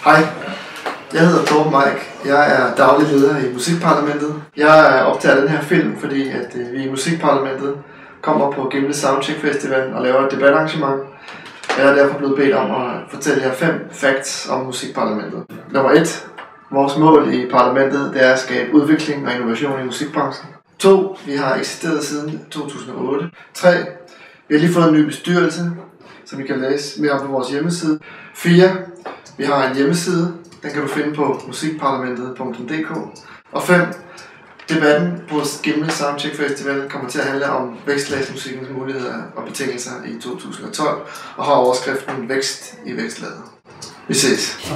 Hej, jeg hedder Torben Mike. Jeg er daglig leder i Musikparlamentet. Jeg optager den her film, fordi at vi i Musikparlamentet kommer på Gimle Soundcheck Festival og laver et debatarrangement. Jeg er derfor blevet bedt om at fortælle jer 5 facts om Musikparlamentet. Nummer 1. Vores mål i parlamentet det er at skabe udvikling og innovation i musikbranchen. 2. Vi har eksisteret siden 2008. 3. Vi har lige fået en ny bestyrelse, som I kan læse mere om på vores hjemmeside. 4. Vi har en hjemmeside, den kan du finde på musikparlamentet.dk. Og 5. Debatten på Gimle Soundcheck Festival kommer til at handle om vækstlagsmusikkens muligheder og betingelser i 2012 og har overskriften Vækst i vækstlaget. Vi ses.